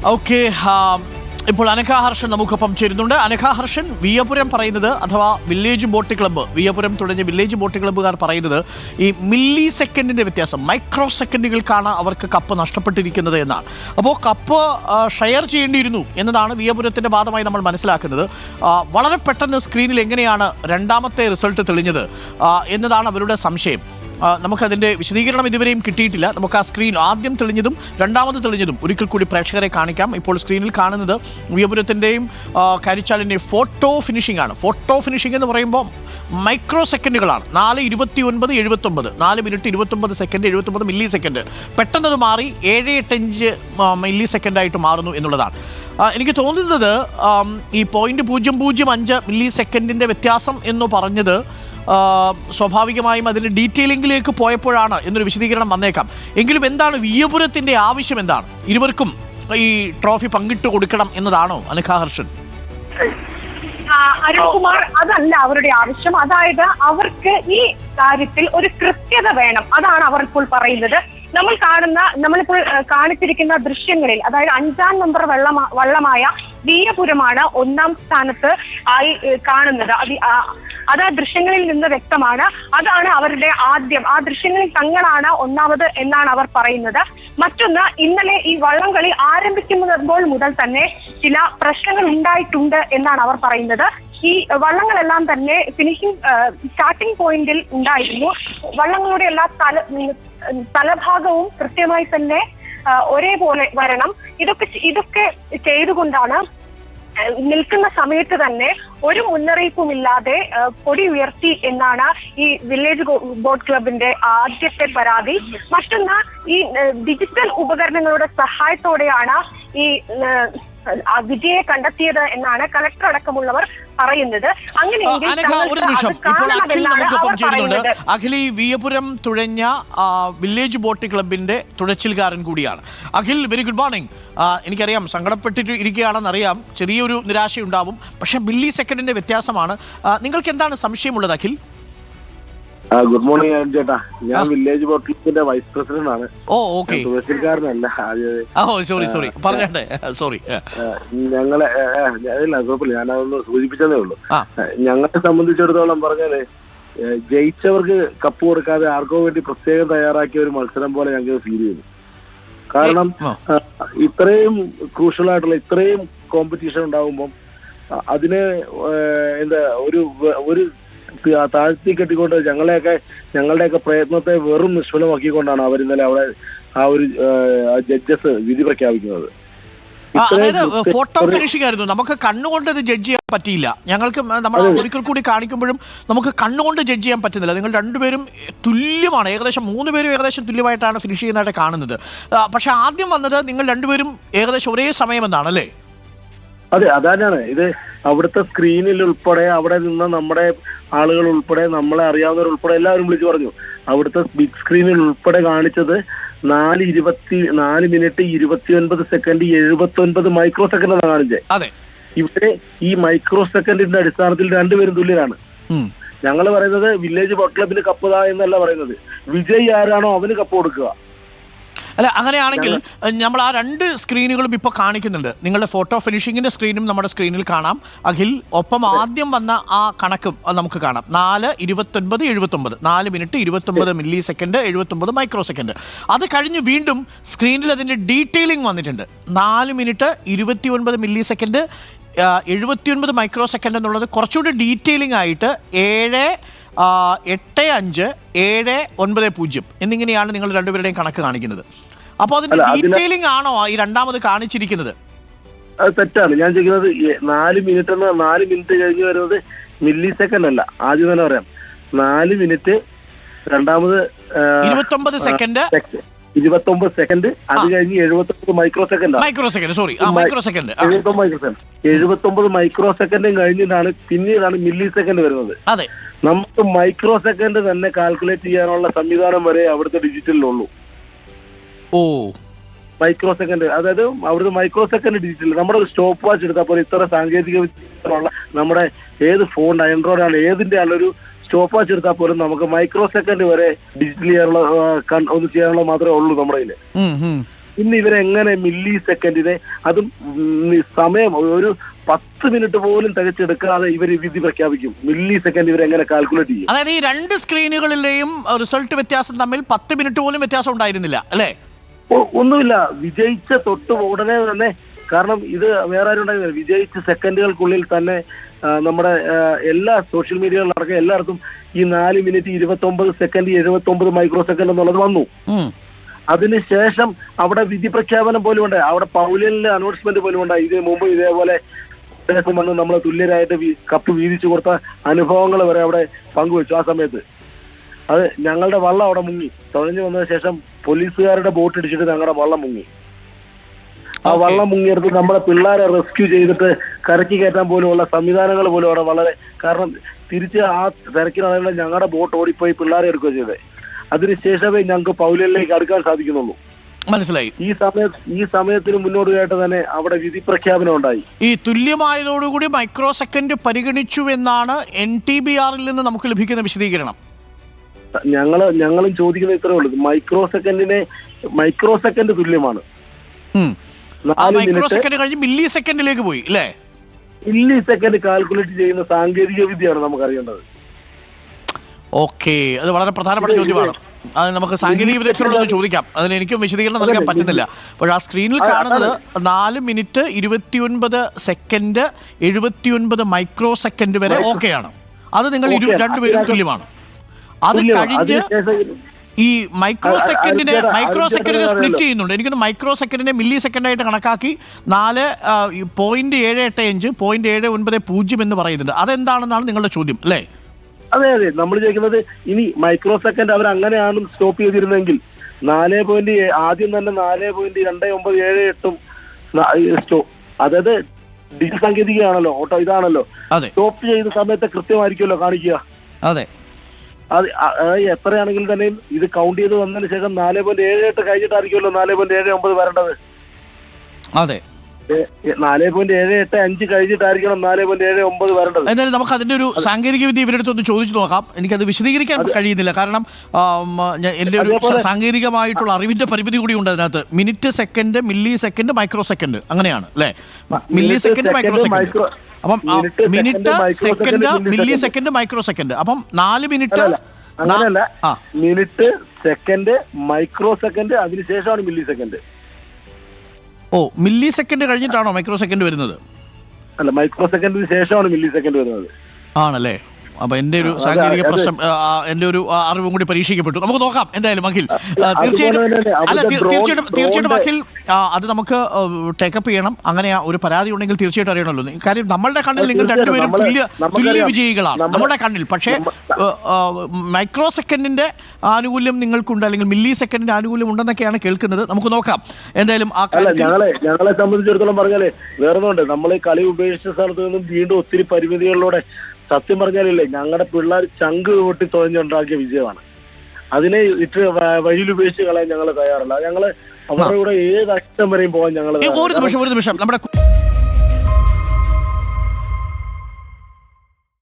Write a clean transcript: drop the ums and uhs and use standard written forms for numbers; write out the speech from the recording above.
Okay, ഇപ്പോൾ അനഘ ഹർഷൻ നമുക്കൊപ്പം ചേരുന്നുണ്ട്. അനഘ ഹർഷൻ, വിയപുരം പറയുന്നത്, അഥവാ വില്ലേജ് ബോട്ട് ക്ലബ്ബ്, വിയപുരം തുടങ്ങിയ വില്ലേജ് ബോട്ട് ക്ലബ്ബുകാർ പറയുന്നത് ഈ മില്ലി സെക്കൻഡിൻ്റെ വ്യത്യാസം, മൈക്രോ സെക്കൻഡുകൾക്കാണ് അവർക്ക് കപ്പ് നഷ്ടപ്പെട്ടിരിക്കുന്നത് എന്നാണ്. അപ്പോൾ കപ്പ് ഷെയർ ചെയ്യേണ്ടിയിരുന്നു എന്നതാണ് വിയപുരത്തിൻ്റെ വാദമായി നമ്മൾ മനസ്സിലാക്കുന്നത്. വളരെ പെട്ടെന്ന് സ്ക്രീനിൽ എങ്ങനെയാണ് രണ്ടാമത്തെ റിസൾട്ട് തെളിഞ്ഞത് എന്നതാണ് അവരുടെ സംശയം. നമുക്കതിൻ്റെ വിശദീകരണം ഇതുവരെയും കിട്ടിയിട്ടില്ല. നമുക്ക് ആ സ്ക്രീൻ ആദ്യം തെളിഞ്ഞതും രണ്ടാമത് തെളിഞ്ഞതും ഒരിക്കൽ കൂടി പ്രേക്ഷകരെ കാണിക്കാം. ഇപ്പോൾ സ്ക്രീനിൽ കാണുന്നത് വിയപുരത്തിൻ്റെയും കരിച്ചാലിൻ്റെയും ഫോട്ടോ ഫിനിഷിംഗ് ആണ്. ഫോട്ടോ ഫിനിഷിംഗ് എന്ന് പറയുമ്പോൾ മൈക്രോ സെക്കൻഡുകളാണ്. 4:29:79, 4 മിനിറ്റ് 29 സെക്കൻഡ്, 79 മില്ലി സെക്കൻഡ്. പെട്ടെന്നത് മാറി 7.85 മില്ലി സെക്കൻഡായിട്ട് മാറുന്നു എന്നുള്ളതാണ്. എനിക്ക് തോന്നുന്നത് ഈ 0.005 മില്ലി സെക്കൻഡിൻ്റെ വ്യത്യാസം എന്ന് പറഞ്ഞത് സ്വാഭാവികമായും അതിൻ്റെ ഡീറ്റെയിലിംഗിലേക്ക് പോയപ്പോഴാണ് എന്നൊരു വിശദീകരണം വന്നേക്കാം. എങ്കിലും എന്താണ് വിയപുരത്തിൻ്റെ ആവശ്യം? എന്താണ് ഇരുവർക്കും ഈ ട്രോഫി പങ്കിട്ട് കൊടുക്കണം എന്നതാണോ അനഘ ഹർഷൻ? അരുൺകുമാർ, അതല്ല അവരുടെ ആവശ്യം. അതായത് അവർക്ക് ഈ കാര്യത്തിൽ ഒരു കൃത്യത വേണം. അതാണ് അവർ ഇപ്പോൾ പറയുന്നത്. നമ്മളിപ്പോൾ കാണിച്ചിരിക്കുന്ന ദൃശ്യങ്ങളിൽ, അതായത് 5ാം നമ്പർ വള്ളമായ വിയപുരമാണ് 1ാം സ്ഥാനത്ത് ആയി കാണുന്നത്. അത് ആ ദൃശ്യങ്ങളിൽ നിന്ന് വ്യക്തമാണ്. അതാണ് അവരുടെ ആദ്യം. ആ ദൃശ്യങ്ങളിൽ തങ്ങളാണ് 1ാമത് എന്നാണ് അവർ പറയുന്നത്. മറ്റൊന്ന്, ഇന്നലെ ഈ വള്ളംകളി ആരംഭിക്കുമ്പോൾ മുതൽ തന്നെ ചില പ്രശ്നങ്ങൾ ഉണ്ടായിട്ടുണ്ട് എന്നാണ് അവർ പറയുന്നത്. ഈ വള്ളങ്ങളെല്ലാം തന്നെ സ്റ്റാർട്ടിംഗ് പോയിന്റിൽ ഉണ്ടായിരുന്നു. വള്ളങ്ങളുടെ എല്ലാ തലഭാഗവും കൃത്യമായി തന്നെ ഒരേപോലെ വരണം. ഇതൊക്കെ ചെയ്തുകൊണ്ടാണ് നിൽക്കുന്ന സമയത്ത് തന്നെ ഒരു മുന്നറിയിപ്പുമില്ലാതെ കൊടി ഉയർത്തി എന്നാണ് ഈ വില്ലേജ് ബോട്ട് ക്ലബിന്റെ ആദ്യത്തെ പരാതി. മറ്റൊന്ന്, ഈ ഡിജിറ്റൽ ഉപകരണങ്ങളുടെ സഹായത്തോടെയാണ് ഈ വിജയെ കണ്ടെത്തിയത് എന്നാണ് കളക്ടർ അടക്കമുള്ളവർ പറയുന്നത്. അങ്ങനെയെങ്കിൽ അഖിൽ ഈ വിയപുരം തുഴഞ്ഞ വില്ലേജ് ബോട്ട് ക്ലബിന്റെ തുഴച്ചിൽക്കാരൻ കൂടിയാണ്. Akhil, very good morning. എനിക്കറിയാം സങ്കടപ്പെട്ടിട്ട് ഇരിക്കുകയാണെന്നറിയാം, ചെറിയൊരു നിരാശയുണ്ടാവും. പക്ഷേ മില്ലി സെക്കൻഡിന്റെ വ്യത്യാസമാണ്. നിങ്ങൾക്ക് എന്താണ് സംശയമുള്ളത് അഖിൽ? ഗുഡ് മോർണിംഗ് ചേട്ടാ, ഞാൻ വില്ലേജ് ബോട്ട് ക്ലബിന്റെ വൈസ് പ്രസിഡന്റ് ആണ്. തുഴച്ചിൽക്കാരനല്ല. സോറി, ഞങ്ങളെ കുഴപ്പമില്ല, ഞാനതൊന്ന് സൂചിപ്പിച്ചതേ ഉള്ളൂ. ഞങ്ങളെ സംബന്ധിച്ചിടത്തോളം പറഞ്ഞാല് ജയിച്ചവർക്ക് കപ്പ് കൊടുക്കാതെ ആർക്കോ വേണ്ടി പ്രത്യേകം തയ്യാറാക്കിയ ഒരു മത്സരം പോലെ ഞങ്ങൾക്ക് ഫീൽ ചെയ്യുന്നു. കാരണം ഇത്രയും ക്രൂഷ്യൽ ആയിട്ടുള്ള ഇത്രയും കോമ്പറ്റീഷൻ ഉണ്ടാകുമ്പം അതിന് ഒരു താഴ്ത്തി കെട്ടിക്കൊണ്ട് ഞങ്ങളുടെയൊക്കെ പ്രയത്നത്തെ വെറും നിഷ്ഫലമാക്കിക്കൊണ്ടാണ് അവരിന്നലെ അവിടെ ആ ഒരു ജഡ്ജസ് വിധി പ്രഖ്യാപിക്കുന്നത്. അതായത് ഫോട്ടോ ഫിനിഷിംഗ് ആയിരുന്നു. നമുക്ക് കണ്ണുകൊണ്ട് ഇത് ജഡ്ജ് ചെയ്യാൻ പറ്റിയില്ല. ഞങ്ങൾക്ക് നമ്മൾ ഒരിക്കൽ കൂടി കാണിക്കുമ്പോഴും നമുക്ക് കണ്ണുകൊണ്ട് ജഡ്ജ് ചെയ്യാൻ പറ്റുന്നില്ല. നിങ്ങൾ രണ്ടുപേരും തുല്യമാണ്, ഏകദേശം 3 പേരും ഏകദേശം തുല്യമായിട്ടാണ് ഫിനിഷ് ചെയ്യുന്നതായിട്ട് കാണുന്നത്. പക്ഷെ ആദ്യം വന്നത് നിങ്ങൾ രണ്ടുപേരും ഏകദേശം ഒരേ സമയം എന്നാണല്ലേ? അതെ, അതാണ് ഇത്. അവിടുത്തെ സ്ക്രീനിൽ ഉൾപ്പെടെ അവിടെ നിന്ന് നമ്മുടെ ആളുകൾ ഉൾപ്പെടെ നമ്മളെ അറിയാവുന്നവർ ഉൾപ്പെടെ എല്ലാവരും വിളിച്ചു പറഞ്ഞു. അവിടുത്തെ ബിഗ് സ്ക്രീനിൽ ഉൾപ്പെടെ കാണിച്ചത് 4 മിനിറ്റ് 29 സെക്കൻഡ് 79 മൈക്രോ സെക്കൻഡ് ആണ് കാണിച്ചത്. ഇവിടെ ഈ മൈക്രോ സെക്കൻഡിന്റെ അടിസ്ഥാനത്തിൽ രണ്ടുപേരും തുല്യരാണ്. ഞങ്ങൾ പറയുന്നത് വില്ലേജ് ബോട്ട് ക്ലബിന് കപ്പ് താ എന്നല്ല പറയുന്നത്, വിജയ് ആരാണോ അവന് കപ്പ് കൊടുക്കുക. അല്ല, അങ്ങനെയാണെങ്കിൽ നമ്മൾ ആ 2 സ്ക്രീനുകളും ഇപ്പോൾ കാണിക്കുന്നുണ്ട്. നിങ്ങളുടെ ഫോട്ടോ ഫിനിഷിങ്ങിൻ്റെ സ്ക്രീനും നമ്മുടെ സ്ക്രീനിൽ കാണാം അഖിൽ. ഒപ്പം ആദ്യം വന്ന ആ കണക്കും നമുക്ക് കാണാം. 4:29:79, 4 minute 29 milli second, 79 micro second. അത് കഴിഞ്ഞ് വീണ്ടും സ്ക്രീനിൽ അതിൻ്റെ ഡീറ്റെയിലിംഗ് വന്നിട്ടുണ്ട്. 4 minute 29 milli second, 79 micro second എന്നുള്ളത് കുറച്ചുകൂടി ഡീറ്റെയിലിംഗ് ആയിട്ട് 7:85 7:90 എന്നിങ്ങനെയാണ് നിങ്ങൾ രണ്ടുപേരുടെയും കണക്ക് കാണിക്കുന്നത്. അപ്പോൾ അതിന്റെ ഡീറ്റെയിലിംഗ് ആണോ ഈ രണ്ടാമത് കാണിച്ചിരിക്കുന്നത്? അത് തെറ്റാണ്. ഞാൻ ചോദിക്കുന്നത് 4 മിനിറ്റ് കഴിഞ്ഞ് വരുന്നത് മില്ലി സെക്കൻഡ് അല്ല. ആദ്യം തന്നെ പറയാം, 4 മിനിറ്റ് രണ്ടാമത് 29 സെക്കൻഡ്, 29 സെക്കൻഡ്, അത് കഴിഞ്ഞ് 79 മൈക്രോ സെക്കൻഡ്. 79 മൈക്രോ സെക്കൻഡും കഴിഞ്ഞിട്ടാണ് പിന്നീടാണ് മില്ലി സെക്കൻഡ് വരുന്നത്. അതെ, നമുക്ക് മൈക്രോ സെക്കൻഡ് തന്നെ കാൽക്കുലേറ്റ് ചെയ്യാനുള്ള സംവിധാനം വരെ അവിടുത്തെ ഡിജിറ്റലിലുള്ളൂ. മൈക്രോ സെക്കൻഡ്, അതായത് അവിടുത്തെ മൈക്രോ സെക്കൻഡ് ഡിജിറ്റൽ. നമ്മുടെ സ്റ്റോപ്പ് വാച്ച് എടുത്താൽ പോലെ ഇത്ര സാങ്കേതിക വിദ്യയുള്ള നമ്മുടെ ഏത് ഫോൺ ആൻഡ്രോയിഡ് ആണ് ഏതിന്റെ ആണൊരു സ്റ്റോപ്പ് വാച്ച് എടുത്താൽ പോലും നമുക്ക് മൈക്രോ സെക്കൻഡ് വരെ ഡിജിറ്റൽ ചെയ്യാനുള്ള ഒന്ന് ചെയ്യാനുള്ള മാത്രമേ ഉള്ളൂ നമ്മുടെ കയ്യില്. ഇന്ന് ഇവരെങ്ങനെ മില്ലി സെക്കൻഡിനെ അതും സമയം ഒരു 10 മിനിറ്റ് പോലും തികച്ചെടുക്കാതെ ഇവർ വിധി പ്രഖ്യാപിക്കും. മില്ലി സെക്കൻഡ് ഇവരെങ്ങനെ കാൽക്കുലേറ്റ് ചെയ്യും? അതായത് ഈ രണ്ട് സ്ക്രീനുകളിലെയും റിസൾട്ട് വ്യത്യാസം തമ്മിൽ 10 മിനിറ്റ് പോലും വ്യത്യാസം ഉണ്ടായിരുന്നില്ല അല്ലേ? ഒന്നുമില്ല. വിജയിച്ച തൊട്ട് ഉടനെ തന്നെ, കാരണം ഇത് വേറെ ആരും ഉണ്ടായിരുന്നില്ല, വിജയിച്ച സെക്കൻഡുകൾക്കുള്ളിൽ തന്നെ നമ്മുടെ എല്ലാ സോഷ്യൽ മീഡിയകളിലടക്കം എല്ലായിടത്തും ഈ 4 മിനിറ്റ് 29 സെക്കൻഡ് 79 മൈക്രോ സെക്കൻഡ് എന്നുള്ളത് വന്നു. അതിനുശേഷം അവിടെ വിധി പ്രഖ്യാപനം പോലും ഉണ്ടായി, അവിടെ പൗലിയനിലെ അനൗൺസ്മെന്റ് പോലും ഉണ്ടായി. ഇതിനു മുമ്പ് ഇതേപോലെ വന്ന് നമ്മൾ തുല്യരായിട്ട് കപ്പ് വീതിച്ചു കൊടുത്ത അനുഭവങ്ങൾ വരെ അവിടെ പങ്കുവെച്ചു. ആ സമയത്ത് അത് ഞങ്ങളുടെ വള്ളം അവിടെ മുങ്ങി. തുഴഞ്ഞു വന്നതിന് ശേഷം പോലീസുകാരുടെ ബോട്ട് ഇടിച്ചിട്ട് ഞങ്ങളുടെ വള്ളം മുങ്ങി. ആ വള്ളം മുങ്ങിയെടുത്ത് നമ്മുടെ പിള്ളേരെ റെസ്ക്യൂ ചെയ്തിട്ട് കരക്കി കയറ്റാൻ പോലുമുള്ള സംവിധാനങ്ങൾ പോലും അവിടെ വളരെ, കാരണം തിരിച്ച് ആ തിരക്കിനാണെങ്കിൽ ഞങ്ങളുടെ ബോട്ട് ഓടിപ്പോയി പിള്ളേരെ എടുക്കുകയോ ചെയ്തത്. അതിനുശേഷമേ ഞങ്ങൾക്ക് പൗലിയനിലേക്ക് അടുക്കാൻ സാധിക്കുന്നുള്ളൂ. മനസ്സിലായി. ഈ സമയത്തിന് മുന്നോടിയായിട്ട് തന്നെ അവിടെ വിധി പ്രഖ്യാപനം ഉണ്ടായി. ഈ തുല്യമായതോടുകൂടി മൈക്രോ സെക്കൻഡ് പരിഗണിച്ചു എന്നാണ് NTBRൽ നിന്ന് നമുക്ക് ലഭിക്കുന്ന വിശദീകരണം. ഞങ്ങളും ചോദിക്കുന്നത് ഇത്രേ ഉള്ളൂ, മൈക്രോ സെക്കൻഡ് തുല്യമാണ്. മൈക്രോ സെക്കൻഡ് കഴിഞ്ഞ് മില്ലി സെക്കൻഡിലേക്ക് പോയി അല്ലേ? മില്ലി സെക്കൻഡ് കാൽക്കുലേറ്റ് ചെയ്യുന്ന സാങ്കേതിക വിദ്യയാണ് നമുക്ക് അറിയേണ്ടത്. ഓക്കെ, അത് വളരെ പ്രധാനപ്പെട്ട ചോദ്യമാണ്. അത് നമുക്ക് സാങ്കേതിക വിദഗ്ധരോടൊന്ന് ചോദിക്കാം. അതിന് എനിക്കും വിശദീകരണം നൽകാൻ പറ്റുന്നില്ല. അപ്പോൾ ആ സ്ക്രീനിൽ കാണുന്നത് 4 മിനിറ്റ് 29 സെക്കൻഡ് 79 മൈക്രോ സെക്കൻഡ് വരെ ഓക്കെയാണ്. അത് നിങ്ങൾ രണ്ടുപേരും തുല്യമാണ്. അത് കഴിഞ്ഞ് ഈ മൈക്രോ സെക്കൻഡിനെ സ്പ്ലിറ്റ് ചെയ്യുന്നുണ്ട്. എനിക്കൊന്ന് മൈക്രോ സെക്കൻഡിനെ മില്ലി സെക്കൻഡായിട്ട് കണക്കാക്കി 4.785 0.790 എന്ന് പറയുന്നുണ്ട്. അതെന്താണെന്നാണ് നിങ്ങളുടെ ചോദ്യം അല്ലേ? അതെ, നമ്മൾ ചോദിക്കുന്നത് ഇനി മൈക്രോ സെക്കൻഡ് അവർ അങ്ങനെയാണ് സ്റ്റോപ്പ് ചെയ്തിരുന്നെങ്കിൽ 4. ആദ്യം തന്നെ 4.2978 അതായത് ഡിജിറ്റൽ സാങ്കേതികയാണല്ലോ, ഓട്ടോ ഇതാണല്ലോ, സ്റ്റോപ്പ് ചെയ്ത സമയത്ത് കൃത്യമായിരിക്കുമല്ലോ കാണിക്കുക. അതെ, അത് എത്രയാണെങ്കിലും തന്നെയും ഇത് കൗണ്ട് ചെയ്ത് വന്നതിന് ശേഷം 4.78 കഴിഞ്ഞിട്ടായിരിക്കുമല്ലോ 4.79 വരേണ്ടത്. അതെ, 4.785 കഴിഞ്ഞിട്ടായിരിക്കണം 4.79 വരേണ്ടത്. എന്തായാലും നമുക്ക് അതിന്റെ ഒരു സാങ്കേതിക വിദ്യ ഇവരുടെ അടുത്തൊന്ന് ചോദിച്ചു നോക്കാം. എനിക്കത് വിശദീകരിക്കാൻ കഴിയുന്നില്ല, കാരണം എൻ്റെ ഒരു സാങ്കേതികമായിട്ടുള്ള അറിവിന്റെ പരിമിതി കൂടി ഉണ്ട് അതിനകത്ത്. Minute second millisecond microsecond അങ്ങനെയാണ് അല്ലേ? Millisecond microsecond. അപ്പം minute second millisecond microsecond. അപ്പം 4 മിനിറ്റ് അങ്ങനെയല്ല, മിനിറ്റ് സെക്കൻഡ് മൈക്രോ സെക്കൻഡ് അതിനുശേഷമാണ് മില്ലി സെക്കൻഡ്. മില്ലി സെക്കൻഡ് കഴിഞ്ഞിട്ടാണോ മൈക്രോ സെക്കൻഡ് വരുന്നത്? അല്ല, മൈക്രോ സെക്കൻഡിന് ശേഷമാണ് മില്ലി സെക്കൻഡ് വരുന്നത്. ആണല്ലേ? അപ്പൊ എന്റെ ഒരു സാങ്കേതിക പ്രശ്നം, എന്റെ ഒരു അറിവും കൂടി പരീക്ഷിക്കപ്പെട്ടു. നമുക്ക് നോക്കാം എന്തായാലും അഖിൽ. തീർച്ചയായിട്ടും അഖിൽ, അത് നമുക്ക് ടേക്കപ്പ് ചെയ്യണം. അങ്ങനെ ഒരു പരാതി ഉണ്ടെങ്കിൽ തീർച്ചയായിട്ടും അറിയണമല്ലോ. കാര്യം നമ്മളുടെ കണ്ണിൽ നിങ്ങൾ രണ്ടുപേരും തുല്യ വിജയികളാണ് നമ്മുടെ കണ്ണിൽ. പക്ഷേ മൈക്രോ സെക്കൻഡിന്റെ ആനുകൂല്യം നിങ്ങൾക്കുണ്ട്, അല്ലെങ്കിൽ മില്ലി സെക്കൻഡിന്റെ ആനുകൂല്യം ഉണ്ടെന്നൊക്കെയാണ് കേൾക്കുന്നത്. നമുക്ക് നോക്കാം എന്തായാലും. ഞങ്ങളെ സംബന്ധിച്ചിടത്തോളം പറഞ്ഞാലേ വേറൊന്നുണ്ട്, നമ്മൾ ഈ കളി ഉപേക്ഷിച്ച സ്ഥലത്ത് നിന്നും വീണ്ടും ഒത്തിരി പരിമിതികളിലൂടെ സത്യം പറഞ്ഞാലില്ലേ ഞങ്ങളുടെ പിള്ളേർ ചങ്ക് പൊട്ടി തുഴഞ്ഞുണ്ടാക്കിയ വിജയമാണ്. അതിനെ ഇട്ട് വഴിയിൽ ഉപേക്ഷിച്ച് കളയാൻ ഞങ്ങൾ തയ്യാറല്ല. ഞങ്ങള് അവരുടെ കൂടെ ഏത് അറ്റം വരെയും പോകാൻ ഞങ്ങൾ. ഒരു നിമിഷം നമ്മുടെ